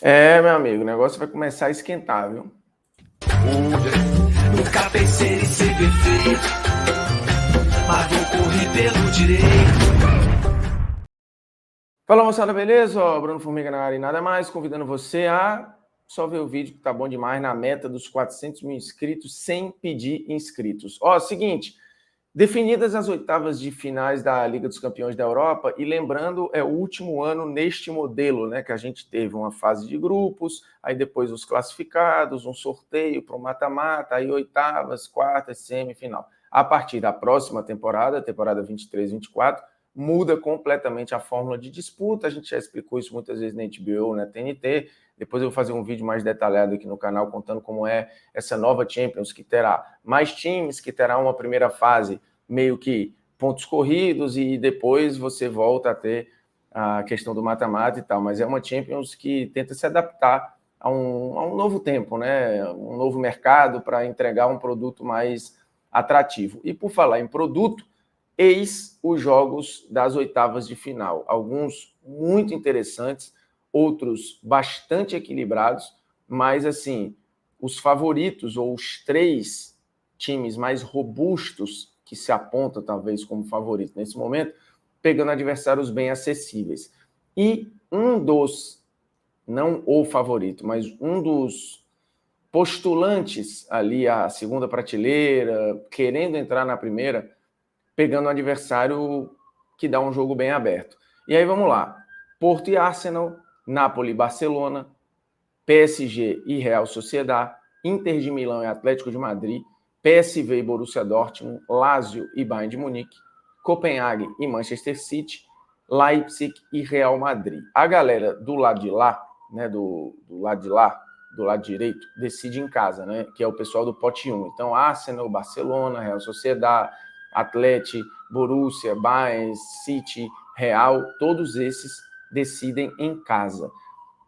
Meu amigo, o negócio vai começar a esquentar, viu? Nunca pensei em ser perfeito, mas vou correr pelo direito. Fala, moçada, beleza? Bruno Formiga na área e nada mais, convidando você a só ver o vídeo que tá bom demais na meta dos 400 mil inscritos sem pedir inscritos. Seguinte, definidas as oitavas de finais da Liga dos Campeões da Europa, e lembrando, é o último ano neste modelo, né, que a gente teve uma fase de grupos, aí depois os classificados, um sorteio para o mata-mata, aí oitavas, quartas, semifinal. A partir da próxima temporada, temporada 23-24, muda completamente a fórmula de disputa. A gente já explicou isso muitas vezes na HBO, na TNT. Depois eu vou fazer um vídeo mais detalhado aqui no canal contando como é essa nova Champions, que terá mais times, que terá uma primeira fase meio que pontos corridos e depois você volta a ter a questão do mata-mata e tal. Mas é uma Champions que tenta se adaptar a um novo tempo, né? Um novo mercado para entregar um produto mais atrativo. E por falar em produto, eis os jogos das oitavas de final. Alguns muito interessantes, outros bastante equilibrados, mas assim, os favoritos ou os três times mais robustos que se apontam talvez como favorito nesse momento, pegando adversários bem acessíveis. E um dos, não o favorito, mas um dos postulantes ali à segunda prateleira, querendo entrar na primeira, pegando um adversário que dá um jogo bem aberto. E aí vamos lá. Porto e Arsenal, Napoli e Barcelona, PSG e Real Sociedad, Inter de Milão e Atlético de Madrid, PSV e Borussia Dortmund, Lazio e Bayern de Munique, Copenhague e Manchester City, Leipzig e Real Madrid. A galera do lado de lá, né, do lado de lá, do lado direito, decide em casa, né, que é o pessoal do pote 1. Então, Arsenal, Barcelona, Real Sociedad, Atlético, Borussia, Bayern, City, Real, todos esses decidem em casa.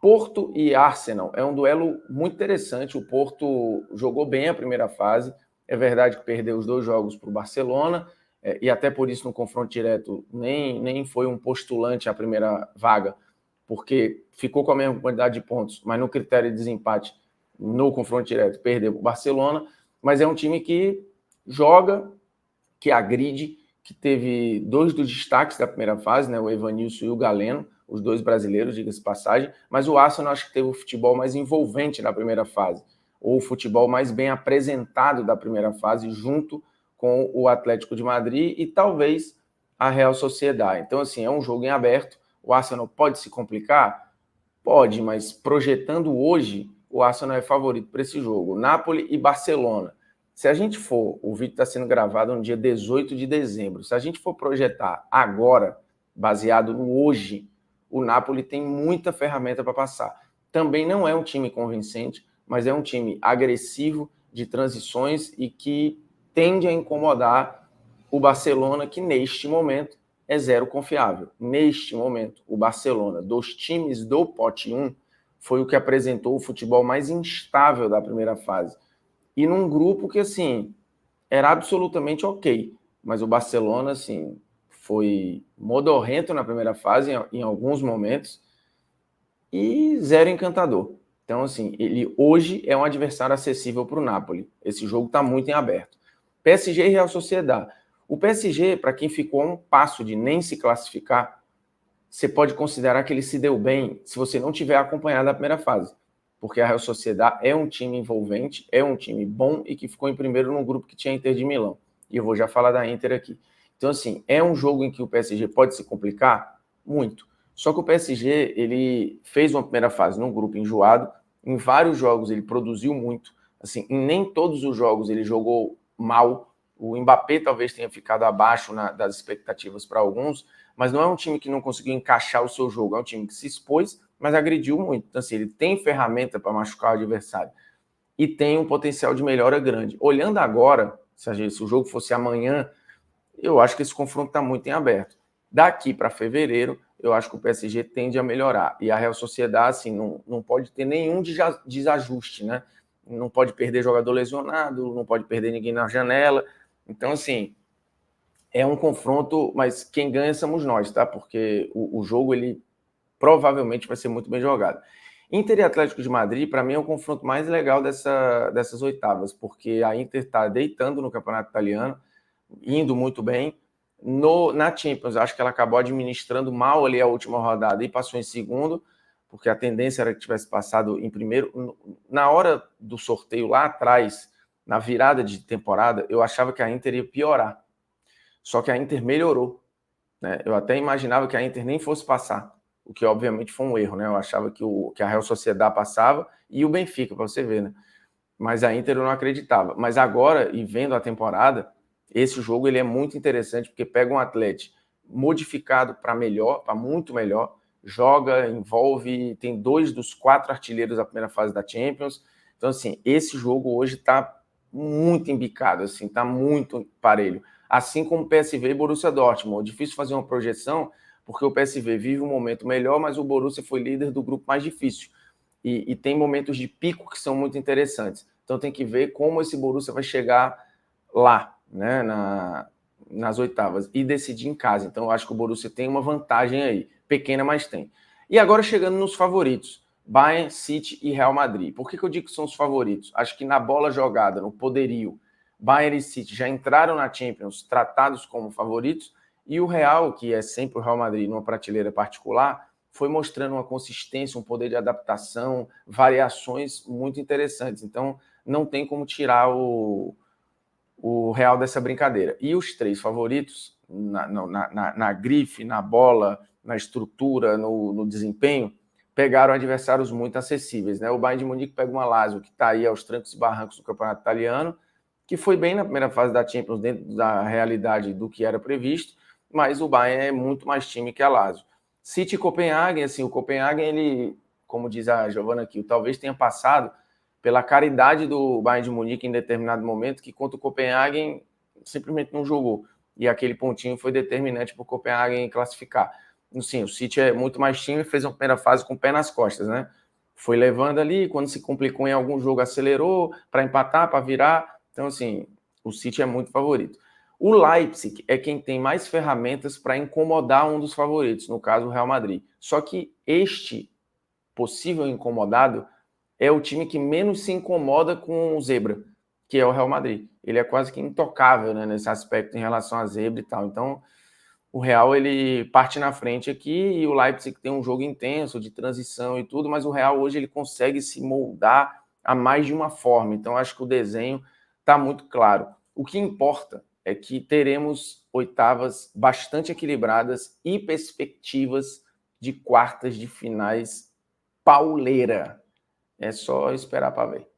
Porto e Arsenal é um duelo muito interessante. O Porto jogou bem a primeira fase. É verdade que perdeu os 2 jogos para o Barcelona, e até por isso no confronto direto nem foi um postulante à primeira vaga, porque ficou com a mesma quantidade de pontos, mas no critério de desempate no confronto direto perdeu para o Barcelona. Mas é um time que joga, que agride, que teve 2 dos destaques da primeira fase, né, o Evanilson e o Galeno, os 2 brasileiros, diga-se de passagem, mas o Arsenal acho que teve o futebol mais envolvente na primeira fase, ou o futebol mais bem apresentado da primeira fase, junto com o Atlético de Madrid e talvez a Real Sociedad. Então, assim, é um jogo em aberto. O Arsenal pode se complicar? Pode, mas projetando hoje, o Arsenal é favorito para esse jogo. Napoli e Barcelona. Se a gente for, o vídeo está sendo gravado no dia 18 de dezembro, se a gente for projetar agora, baseado no hoje, o Napoli tem muita ferramenta para passar. Também não é um time convincente, mas é um time agressivo, de transições e que tende a incomodar o Barcelona, que neste momento é zero confiável. Neste momento, o Barcelona, dos times do pote 1, foi o que apresentou o futebol mais instável da primeira fase. E num grupo que, assim, era absolutamente ok. Mas o Barcelona, assim, foi modorrento na primeira fase, em alguns momentos, e zero encantador. Então, assim, ele hoje é um adversário acessível para o Napoli. Esse jogo está muito em aberto. PSG e Real Sociedad. O PSG, para quem ficou a um passo de nem se classificar, você pode considerar que ele se deu bem se você não tiver acompanhado a primeira fase. Porque a Real Sociedad é um time envolvente, é um time bom e que ficou em primeiro num grupo que tinha Inter de Milão. E eu vou já falar da Inter aqui. Então, assim, é um jogo em que o PSG pode se complicar? Muito. Só que o PSG, ele fez uma primeira fase num grupo enjoado, em vários jogos ele produziu muito, assim, em nem todos os jogos ele jogou mal. O Mbappé talvez tenha ficado abaixo das expectativas para alguns, mas não é um time que não conseguiu encaixar o seu jogo, é um time que se expôs, mas agrediu muito. Então, assim, ele tem ferramenta para machucar o adversário e tem um potencial de melhora grande. Olhando agora, se o jogo fosse amanhã, eu acho que esse confronto está muito em aberto. Daqui para fevereiro, eu acho que o PSG tende a melhorar. E a Real Sociedad, assim, não pode ter nenhum desajuste, né? Não pode perder jogador lesionado, não pode perder ninguém na janela. Então, assim, é um confronto, mas quem ganha somos nós, tá? Porque o jogo, ele provavelmente vai ser muito bem jogado. Inter e Atlético de Madrid, para mim, é o confronto mais legal dessas oitavas, porque a Inter está deitando no Campeonato Italiano, indo muito bem. Na Champions, acho que ela acabou administrando mal ali a última rodada e passou em segundo, porque a tendência era que tivesse passado em primeiro. Na hora do sorteio lá atrás, na virada de temporada, eu achava que a Inter ia piorar. Só que a Inter melhorou, né? Eu até imaginava que a Inter nem fosse passar, o que obviamente foi um erro, né? Eu achava que a Real Sociedad passava e o Benfica, para você ver, né? Mas a Inter eu não acreditava. Mas agora, e vendo a temporada, esse jogo ele é muito interessante, porque pega um Atlético modificado para melhor, para muito melhor, joga, envolve, tem 2 dos 4 artilheiros da primeira fase da Champions. Então, assim, esse jogo hoje está muito embicado, assim, está muito parelho. Assim como o PSV e Borussia Dortmund. É difícil fazer uma projeção, porque o PSV vive um momento melhor, mas o Borussia foi líder do grupo mais difícil. E tem momentos de pico que são muito interessantes. Então tem que ver como esse Borussia vai chegar lá, né, nas oitavas, e decidir em casa. Então eu acho que o Borussia tem uma vantagem aí, pequena, mas tem. E agora chegando nos favoritos, Bayern, City e Real Madrid. Por que eu digo que são os favoritos? Acho que na bola jogada, no poderio, Bayern e City já entraram na Champions tratados como favoritos, e o Real, que é sempre o Real Madrid numa prateleira particular, foi mostrando uma consistência, um poder de adaptação, variações muito interessantes. Então, não tem como tirar o Real dessa brincadeira. E os 3 favoritos, na grife, na bola, na estrutura, no desempenho, pegaram adversários muito acessíveis, né? O Bayern de Munique pega uma Lazio, que está aí aos trancos e barrancos do Campeonato Italiano, que foi bem na primeira fase da Champions, dentro da realidade do que era previsto, mas o Bayern é muito mais time que a Lazio. City e Copenhagen, assim, o Copenhagen, ele, como diz a Giovana aqui, talvez tenha passado pela caridade do Bayern de Munique em determinado momento, que contra o Copenhagen simplesmente não jogou. E aquele pontinho foi determinante para o Copenhagen classificar. Sim, o City é muito mais time, fez uma primeira fase com o pé nas costas, né? Foi levando ali, quando se complicou em algum jogo, acelerou para empatar, para virar. Então, assim, o City é muito favorito. O Leipzig é quem tem mais ferramentas para incomodar um dos favoritos, no caso o Real Madrid. Só que este possível incomodado é o time que menos se incomoda com o zebra, que é o Real Madrid. Ele é quase que intocável, né, nesse aspecto em relação à zebra e tal. Então, o Real ele parte na frente aqui e o Leipzig tem um jogo intenso de transição e tudo, mas o Real hoje ele consegue se moldar a mais de uma forma. Então, acho que o desenho está muito claro. O que importa é que teremos oitavas bastante equilibradas e perspectivas de quartas de finais pauleira. É só esperar para ver.